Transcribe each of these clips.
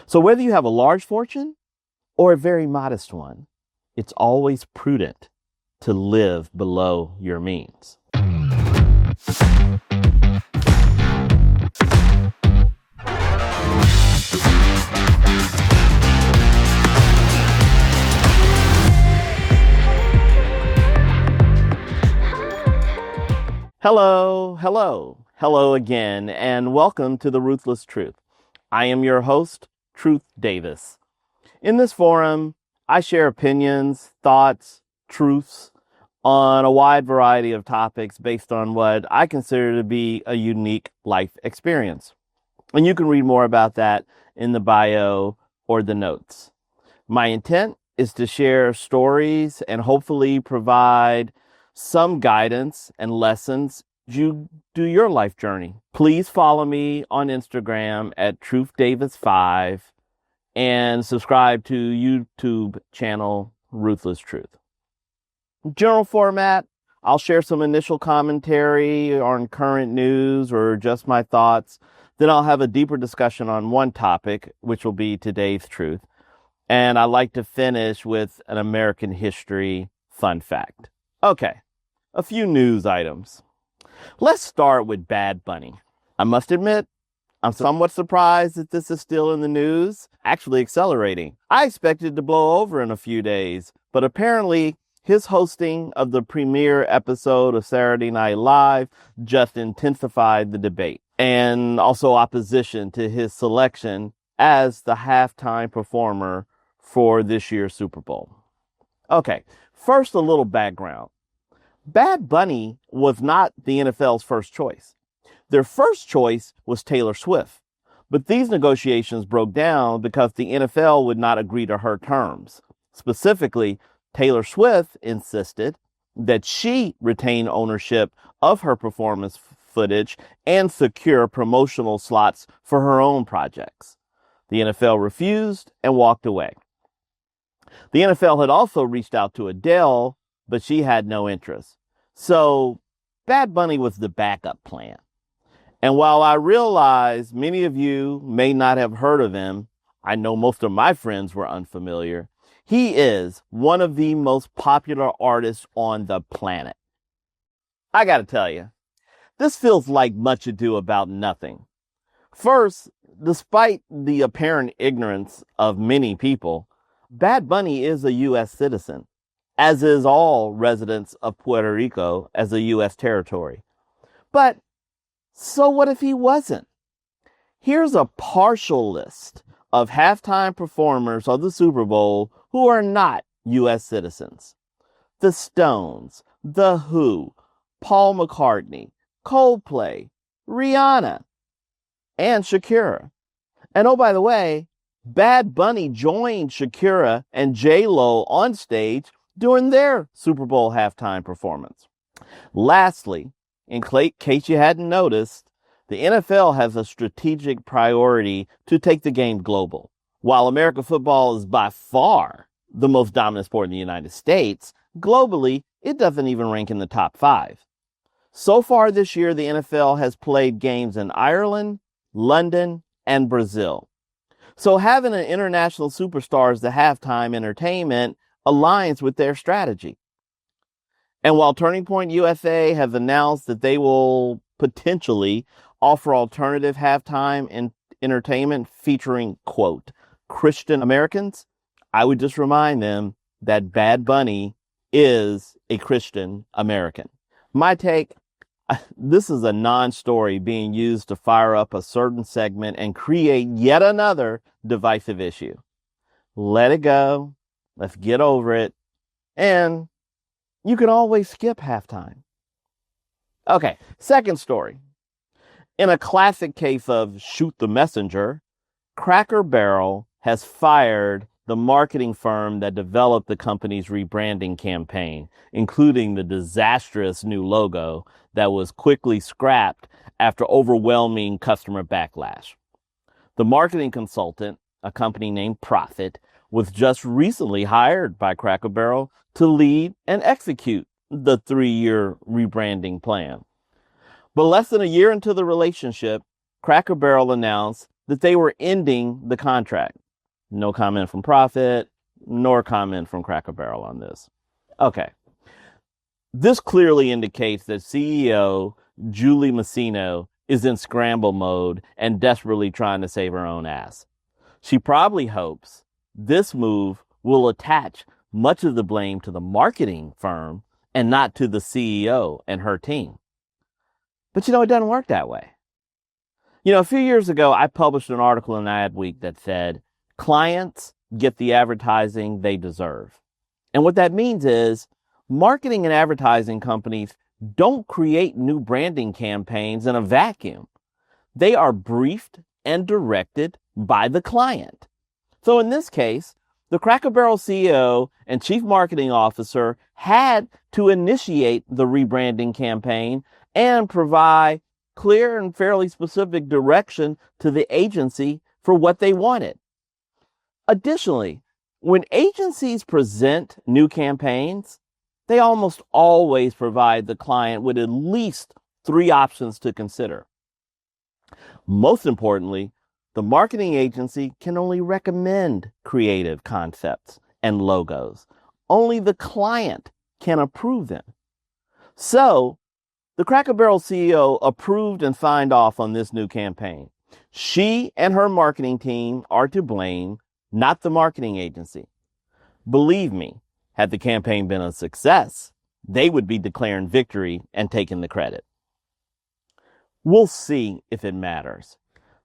So whether you have a large fortune or a very modest one, it's always prudent to live below your means. Hello again, and welcome to The Ruthless Truth. I am your host, Truth Davis. In this forum, I share opinions, thoughts, truths on a wide variety of topics based on what I consider to be a unique life experience. And you can read more about that in the bio or the notes. My intent is to share stories and hopefully provide some guidance and lessons as you do your life journey. Please follow me on Instagram at TruthDavis5 and subscribe to YouTube channel Ruthless Truth. General format, I'll share some initial commentary on current news or just my thoughts. Then I'll have a deeper discussion on one topic, which will be today's truth. And I like to finish with an American history fun fact. Okay, a few news items. Let's start with Bad Bunny. I must admit, I'm somewhat surprised that this is still in the news, actually accelerating. I expected it to blow over in a few days, but apparently his hosting of the premiere episode of Saturday Night Live just intensified the debate and also opposition to his selection as the halftime performer for this year's Super Bowl. Okay, first a little background. Bad Bunny was not the NFL's first choice. Their first choice was Taylor Swift, but these negotiations broke down because the NFL would not agree to her terms. Specifically, Taylor Swift insisted that she retain ownership of her performance footage and secure promotional slots for her own projects. The NFL refused and walked away. The NFL had also reached out to Adele, but she had no interest. So Bad Bunny was the backup plan. And while I realize many of you may not have heard of him, I know most of my friends were unfamiliar. He is one of the most popular artists on the planet. I gotta tell you, this feels like much ado about nothing. First, despite the apparent ignorance of many people, Bad Bunny is a U.S. citizen, as is all residents of Puerto Rico as a U.S. territory. But so what if he wasn't? Here's a partial list of halftime performers of the Super Bowl who are not U.S. citizens. The Stones, The Who, Paul McCartney, Coldplay, Rihanna, and Shakira. And oh, by the way, Bad Bunny joined Shakira and J-Lo on stage during their Super Bowl halftime performance. Lastly, in case you hadn't noticed, the NFL has a strategic priority to take the game global. While American football is by far the most dominant sport in the United States, globally, it doesn't even rank in the top 5. So far this year, the NFL has played games in Ireland, London, and Brazil. So having an international superstar as the halftime entertainment aligns with their strategy. And while Turning Point USA has announced that they will potentially offer alternative halftime entertainment featuring, quote, Christian Americans, I would just remind them that Bad Bunny is a Christian American. My take, this is a non-story being used to fire up a certain segment and create yet another divisive issue. Let it go. Let's get over it. And you can always skip halftime. Okay, second story. In a classic case of shoot the messenger, Cracker Barrel has fired the marketing firm that developed the company's rebranding campaign, including the disastrous new logo that was quickly scrapped after overwhelming customer backlash. The marketing consultant, a company named Profit, was just recently hired by Cracker Barrel to lead and execute the 3-year rebranding plan. But less than a year into the relationship, Cracker Barrel announced that they were ending the contract. No comment from Profit, nor comment from Cracker Barrel on this. Okay. This clearly indicates that CEO Julie Masino is in scramble mode and desperately trying to save her own ass. She probably hopes this move will attach much of the blame to the marketing firm and not to the CEO and her team. But it doesn't work that way. A few years ago, I published an article in Adweek that said, clients get the advertising they deserve. And what that means is marketing and advertising companies don't create new branding campaigns in a vacuum. They are briefed and directed by the client. So in this case, the Cracker Barrel CEO and Chief Marketing Officer had to initiate the rebranding campaign and provide clear and fairly specific direction to the agency for what they wanted. Additionally, when agencies present new campaigns, they almost always provide the client with at least 3 options to consider. Most importantly, the marketing agency can only recommend creative concepts and logos. Only the client can approve them. So, the Cracker Barrel CEO approved and signed off on this new campaign. She and her marketing team are to blame, not the marketing agency. Believe me, had the campaign been a success, they would be declaring victory and taking the credit. We'll see if it matters,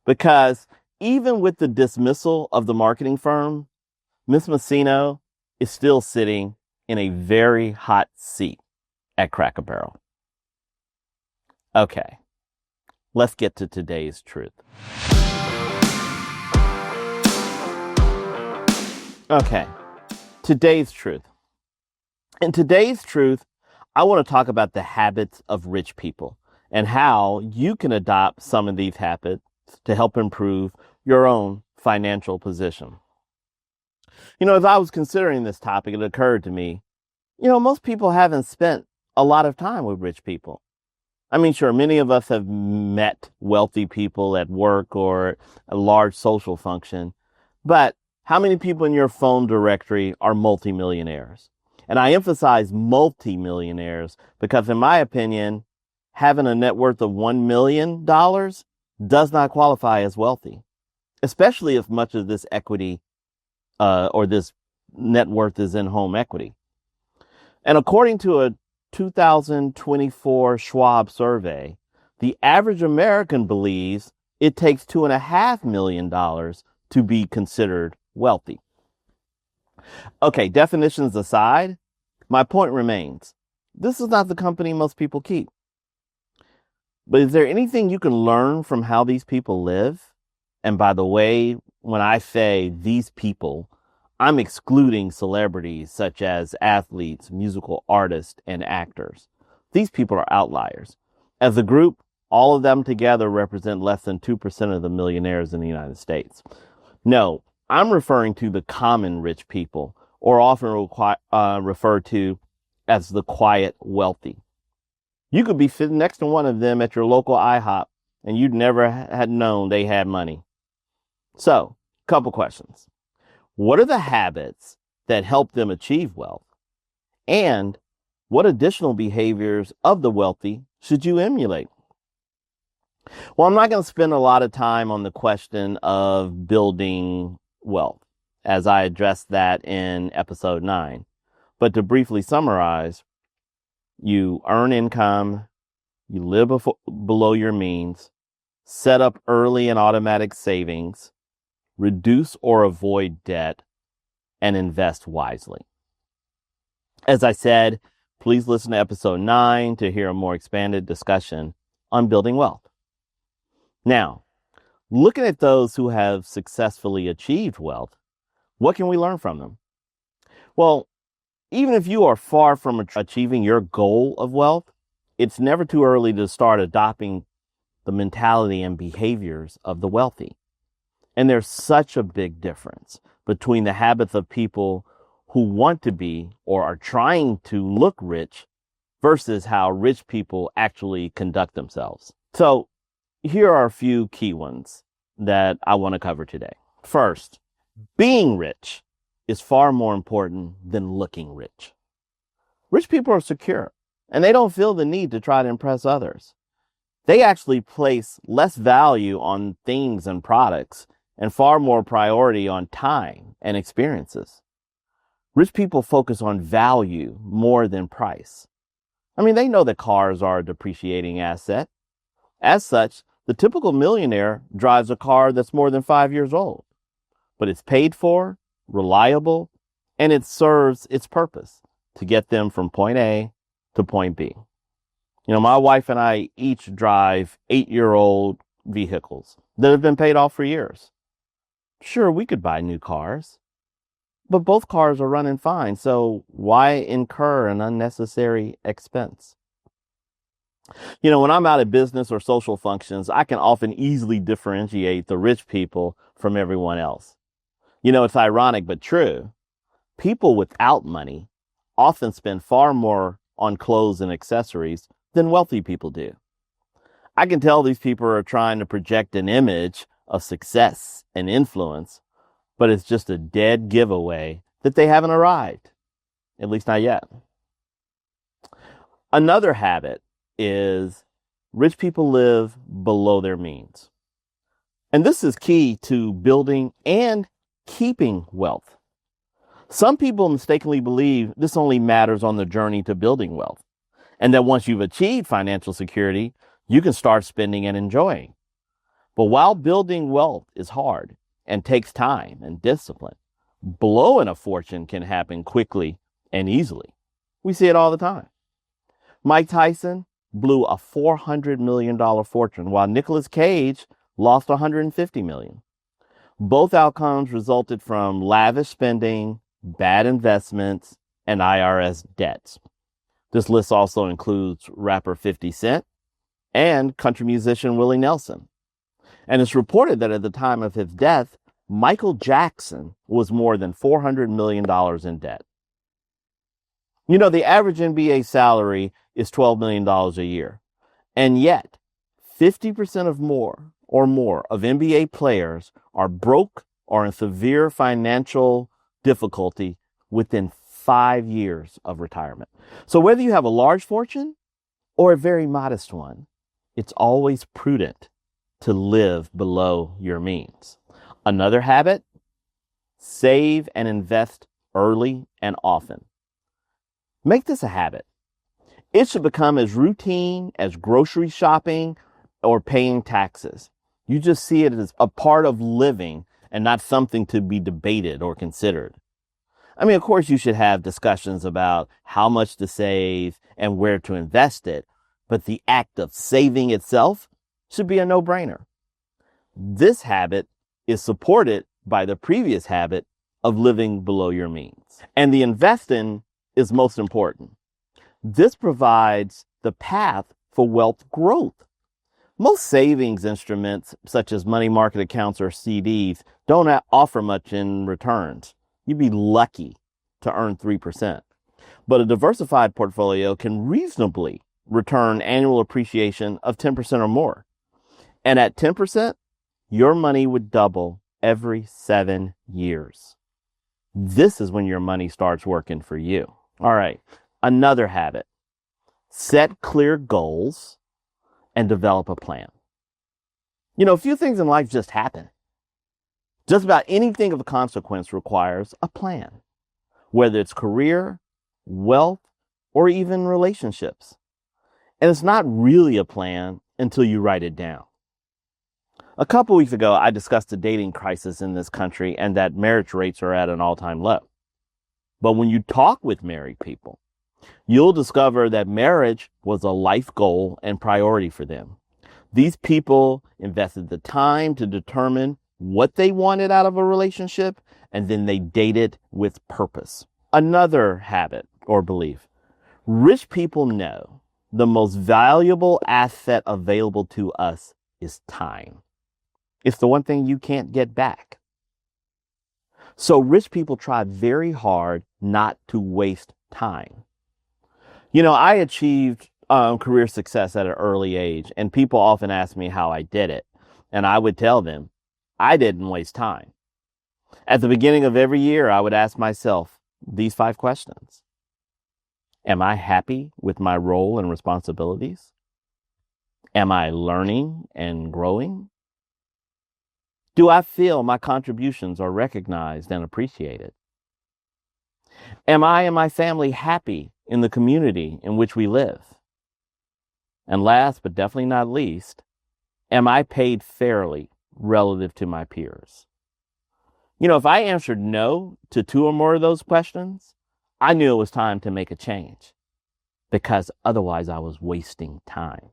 because even with the dismissal of the marketing firm, Ms. Masino is still sitting in a very hot seat at Cracker Barrel. Okay, let's get to today's truth. Okay, today's truth. In today's truth, I want to talk about the habits of rich people and how you can adopt some of these habits to help improve your own financial position. As I was considering this topic, it occurred to me, most people haven't spent a lot of time with rich people. I mean, sure, many of us have met wealthy people at work or a large social function, but how many people in your phone directory are multimillionaires? And I emphasize multimillionaires because, in my opinion, having a net worth of $1 million does not qualify as wealthy, especially if much of this equity or this net worth is in home equity. And according to a 2024 Schwab survey, the average American believes it takes $2.5 million to be considered wealthy. Okay, definitions aside, my point remains. This is not the company most people keep. But is there anything you can learn from how these people live? And by the way, when I say these people, I'm excluding celebrities such as athletes, musical artists, and actors. These people are outliers. As a group, all of them together represent less than 2% of the millionaires in the United States. No, I'm referring to the common rich people, or often referred to as the quiet wealthy. You could be sitting next to one of them at your local IHOP, and you'd never had known they had money. So, couple questions. What are the habits that help them achieve wealth? And what additional behaviors of the wealthy should you emulate? Well, I'm not going to spend a lot of time on the question of building wealth, as I addressed that in episode 9. But to briefly summarize, you earn income, you live below your means, set up early and automatic savings, reduce or avoid debt, and invest wisely. As I said, please listen to episode 9 to hear a more expanded discussion on building wealth. Now, looking at those who have successfully achieved wealth, what can we learn from them? Well, even if you are far from achieving your goal of wealth, it's never too early to start adopting the mentality and behaviors of the wealthy. And there's such a big difference between the habits of people who want to be or are trying to look rich versus how rich people actually conduct themselves. So here are a few key ones. that I want to cover today. First, being rich is far more important than looking rich. Rich people are secure, and they don't feel the need to try to impress others. They actually place less value on things and products and far more priority on time and experiences. Rich people focus on value more than price. I mean, they know that cars are a depreciating asset. As such, the typical millionaire drives a car that's more than 5 years old, but it's paid for, reliable, and it serves its purpose to get them from point A to point B. My wife and I each drive 8-year-old vehicles that have been paid off for years. Sure, we could buy new cars, but both cars are running fine, so why incur an unnecessary expense? When I'm out at business or social functions, I can often easily differentiate the rich people from everyone else. It's ironic but true. People without money often spend far more on clothes and accessories than wealthy people do. I can tell these people are trying to project an image of success and influence, but it's just a dead giveaway that they haven't arrived, at least not yet. Another habit is rich people live below their means. And this is key to building and keeping wealth. Some people mistakenly believe this only matters on the journey to building wealth, and that once you've achieved financial security, you can start spending and enjoying. But while building wealth is hard and takes time and discipline, blowing a fortune can happen quickly and easily. We see it all the time. Mike Tyson blew a $400 million fortune, while Nicolas Cage lost $150 million. Both outcomes resulted from lavish spending, bad investments, and IRS debts. This list also includes rapper 50 Cent and country musician Willie Nelson. And it's reported that at the time of his death, Michael Jackson was more than $400 million in debt. The average NBA salary is $12 million a year. And yet, 50% of more of NBA players are broke or in severe financial difficulty within 5 years of retirement. So whether you have a large fortune or a very modest one, it's always prudent to live below your means. Another habit, save and invest early and often. Make this a habit. It should become as routine as grocery shopping or paying taxes. You just see it as a part of living and not something to be debated or considered. I mean, of course, you should have discussions about how much to save and where to invest it, but the act of saving itself should be a no-brainer. This habit is supported by the previous habit of living below your means. And the investing is most important. This provides the path for wealth growth. Most savings instruments, such as money market accounts or CDs, don't offer much in returns. You'd be lucky to earn 3%. But a diversified portfolio can reasonably return annual appreciation of 10% or more. And at 10%, your money would double every 7 years. This is when your money starts working for you. All right, another habit. Set clear goals and develop a plan. A few things in life just happen. Just about anything of consequence requires a plan, whether it's career, wealth, or even relationships. And it's not really a plan until you write it down. A couple weeks ago, I discussed the dating crisis in this country and that marriage rates are at an all-time low. But when you talk with married people, you'll discover that marriage was a life goal and priority for them. These people invested the time to determine what they wanted out of a relationship, and then they dated with purpose. Another habit or belief. Rich people know the most valuable asset available to us is time. It's the one thing you can't get back. So rich people try very hard not to waste time. I achieved career success at an early age, and people often ask me how I did it. And I would tell them, I didn't waste time. At the beginning of every year, I would ask myself these 5 questions. Am I happy with my role and responsibilities? Am I learning and growing? Do I feel my contributions are recognized and appreciated? Am I and my family happy in the community in which we live? And last but definitely not least, am I paid fairly relative to my peers? If I answered no to 2 or more of those questions, I knew it was time to make a change because otherwise I was wasting time.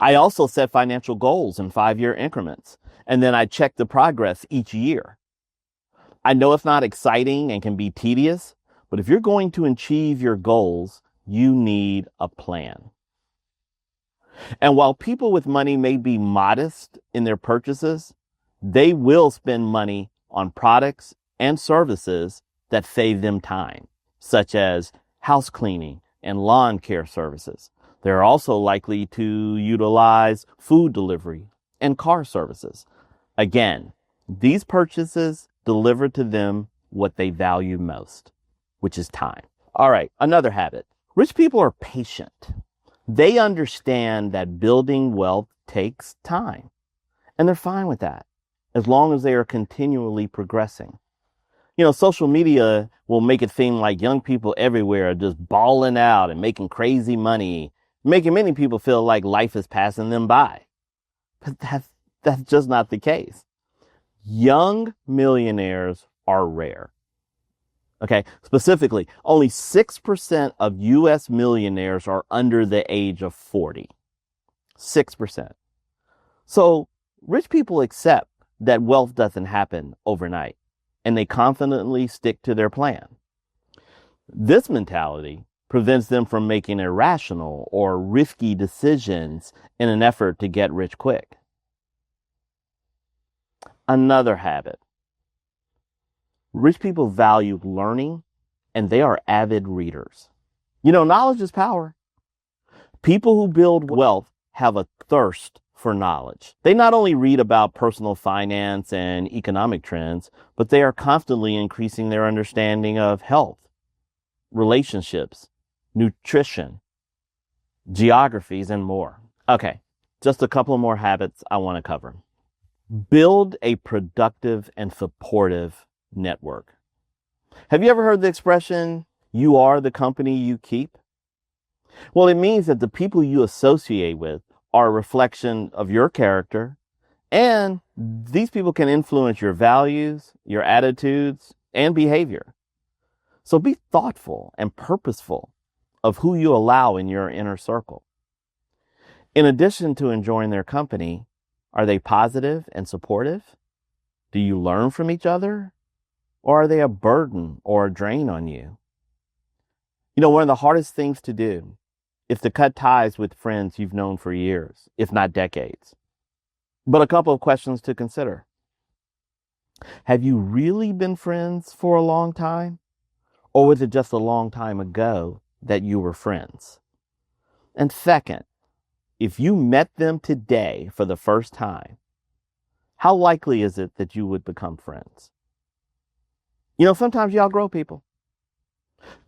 I also set financial goals in 5-year increments, and then I checked the progress each year. I know it's not exciting and can be tedious, but if you're going to achieve your goals, you need a plan. And while people with money may be modest in their purchases, they will spend money on products and services that save them time, such as house cleaning and lawn care services. They're also likely to utilize food delivery and car services. Again, these purchases deliver to them what they value most, which is time. All right, another habit. Rich people are patient. They understand that building wealth takes time, and they're fine with that as long as they are continually progressing. Social media will make it seem like young people everywhere are just balling out and making crazy money, making many people feel like life is passing them by. But that's just not the case. Young millionaires are rare. Okay, specifically, only 6% of U.S. millionaires are under the age of 40. 6%. So rich people accept that wealth doesn't happen overnight, and they confidently stick to their plan. This mentality prevents them from making irrational or risky decisions in an effort to get rich quick. Another habit. Rich people value learning, and they are avid readers. Knowledge is power. People who build wealth have a thirst for knowledge. They not only read about personal finance and economic trends, but they are constantly increasing their understanding of health, relationships, nutrition, geographies, and more. Okay, just a couple of more habits I want to cover. Build a productive and supportive network. Have you ever heard the expression, you are the company you keep? Well, it means that the people you associate with are a reflection of your character, and these people can influence your values, your attitudes, and behavior. So be thoughtful and purposeful of who you allow in your inner circle. In addition to enjoying their company, are they positive and supportive? Do you learn from each other? Or are they a burden or a drain on you? One of the hardest things to do is to cut ties with friends you've known for years, if not decades. But a couple of questions to consider. Have you really been friends for a long time? Or was it just a long time ago that you were friends? And second, if you met them today for the first time, how likely is it that you would become friends? Sometimes you outgrow people.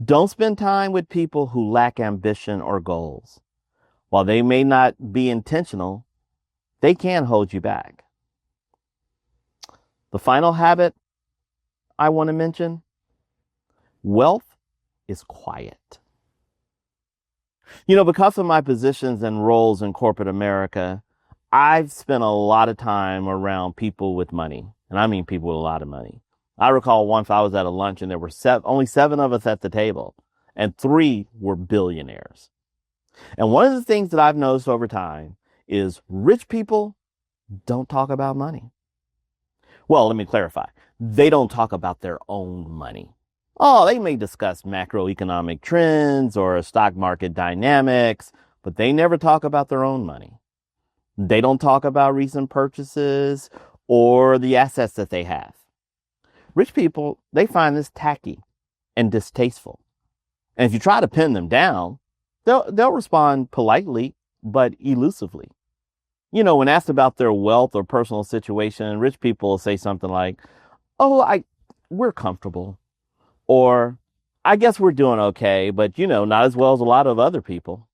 Don't spend time with people who lack ambition or goals. While they may not be intentional, they can hold you back. The final habit I want to mention, wealth is quiet. Because of my positions and roles in corporate America, I've spent a lot of time around people with money. And I mean people with a lot of money. I recall once I was at a lunch and there were only 7 of us at the table, and 3 were billionaires. And one of the things that I've noticed over time is rich people don't talk about money. Well, let me clarify. They don't talk about their own money. Oh, they may discuss macroeconomic trends or stock market dynamics, but they never talk about their own money. They don't talk about recent purchases or the assets that they have. Rich people, they find this tacky and distasteful. And if you try to pin them down, they'll respond politely, but elusively. When asked about their wealth or personal situation, rich people will say something like, "Oh, we're comfortable," or "I guess we're doing okay, but not as well as a lot of other people."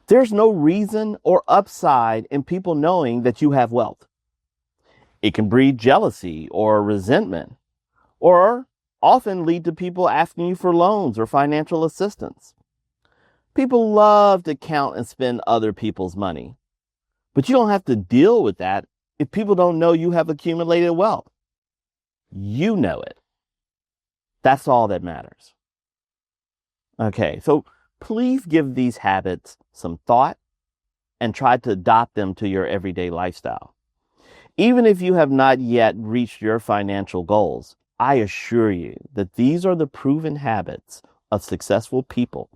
There's no reason or upside in people knowing that you have wealth. It can breed jealousy or resentment, or often lead to people asking you for loans or financial assistance. People love to count and spend other people's money, but you don't have to deal with that if people don't know you have accumulated wealth. You know it. That's all that matters. Okay, so please give these habits some thought and try to adopt them to your everyday lifestyle. Even if you have not yet reached your financial goals, I assure you that these are the proven habits of successful people,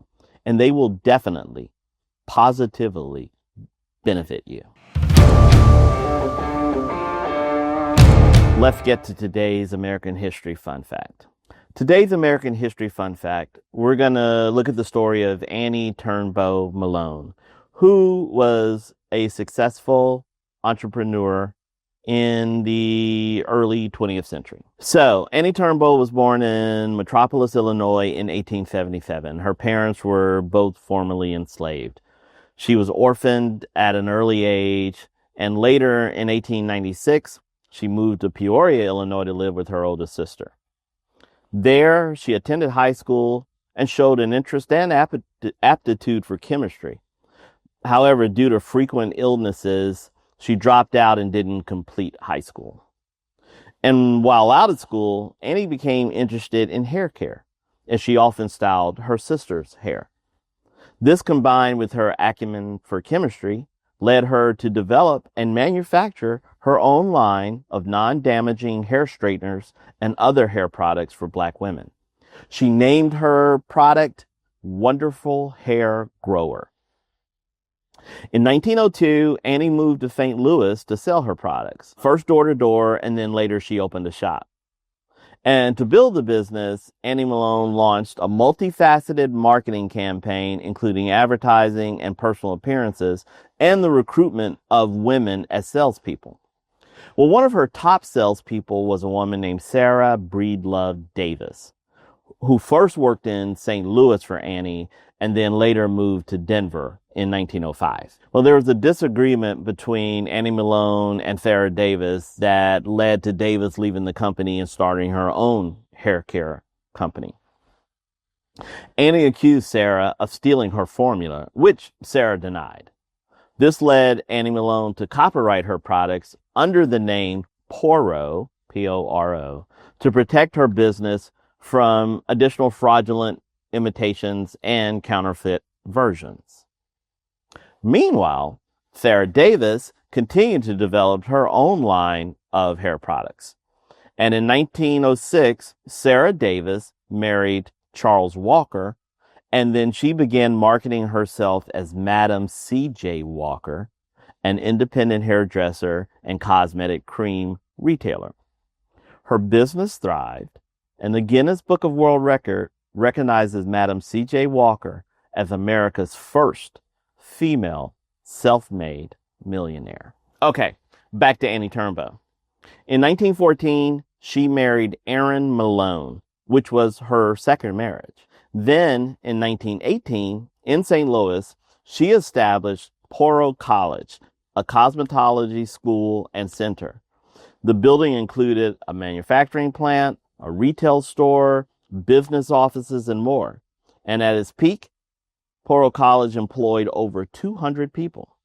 and they will definitely, positively benefit you. Let's get to today's American History Fun Fact. Today's American History Fun Fact, we're going to look at the story of Annie Turnbow Malone, who was a successful entrepreneur in the early 20th century. So, Annie Turnbow was born in Metropolis, Illinois in 1877. Her parents were both formerly enslaved. She was orphaned at an early age, and later in 1896, she moved to Peoria, Illinois to live with her oldest sister. There, she attended high school and showed an interest and aptitude for chemistry. However, due to frequent illnesses, she dropped out and didn't complete high school. And while out of school, Annie became interested in hair care, as she often styled her sister's hair. This, combined with her acumen for chemistry, led her to develop and manufacture her own line of non-damaging hair straighteners and other hair products for Black women. She named her product Wonderful Hair Grower. In 1902, Annie moved to St. Louis to sell her products, first door to door, and then later she opened a shop. And to build the business, Annie Malone launched a multifaceted marketing campaign, including advertising and personal appearances, and the recruitment of women as salespeople. Well, one of her top salespeople was a woman named Sarah Breedlove Davis, who first worked in St. Louis for Annie and then later moved to Denver in 1905. Well, there was a disagreement between Annie Malone and Sarah Davis that led to Davis leaving the company and starting her own hair care company. Annie accused Sarah of stealing her formula, which Sarah denied. This led Annie Malone to copyright her products under the name Poro, P-O-R-O, to protect her business from additional fraudulent imitations and counterfeit versions. Meanwhile, Sarah Davis continued to develop her own line of hair products. And in 1906, Sarah Davis married Charles Walker, and then she began marketing herself as Madam C.J. Walker, an independent hairdresser and cosmetic cream retailer. Her business thrived, and the Guinness Book of World Record recognizes Madam C.J. Walker as America's first female self-made millionaire. Okay, back to Annie Turnbow. In 1914, she married Aaron Malone, which was her second marriage. Then, in 1918, in St. Louis, she established Poro College, a cosmetology school and center. The building included a manufacturing plant, a retail store, business offices, and more. And at its peak, Poro College employed over 200 people.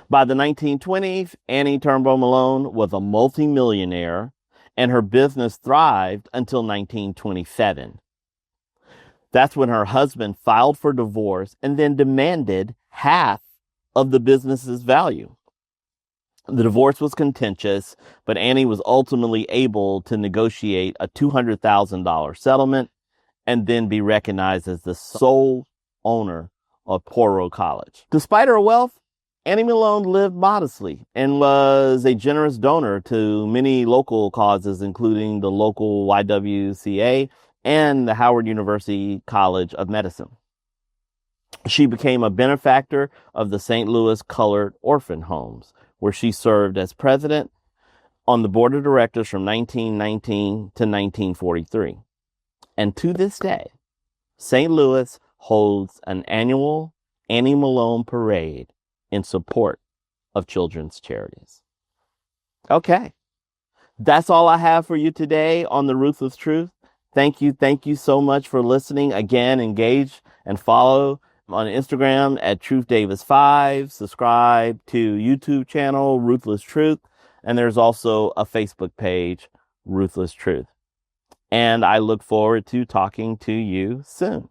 By the 1920s, Annie Turnbow Malone was a multimillionaire, and her business thrived until 1927. That's when her husband filed for divorce and then demanded half of the business's value. The divorce was contentious, but Annie was ultimately able to negotiate a $200,000 settlement and then be recognized as the sole owner of Poro College. Despite her wealth, Annie Malone lived modestly and was a generous donor to many local causes, including the local YWCA and the Howard University College of Medicine. She became a benefactor of the St. Louis Colored Orphan Homes, where she served as president on the board of directors from 1919 to 1943. And to this day, St. Louis holds an annual Annie Malone parade in support of children's charities. Okay, that's all I have for you today on The Ruthless Truth. Thank you so much for listening. Again, engage and follow on Instagram at TruthDavis5. Subscribe to YouTube channel Ruthless Truth, and there's also a Facebook page, Ruthless Truth. And I look forward to talking to you soon.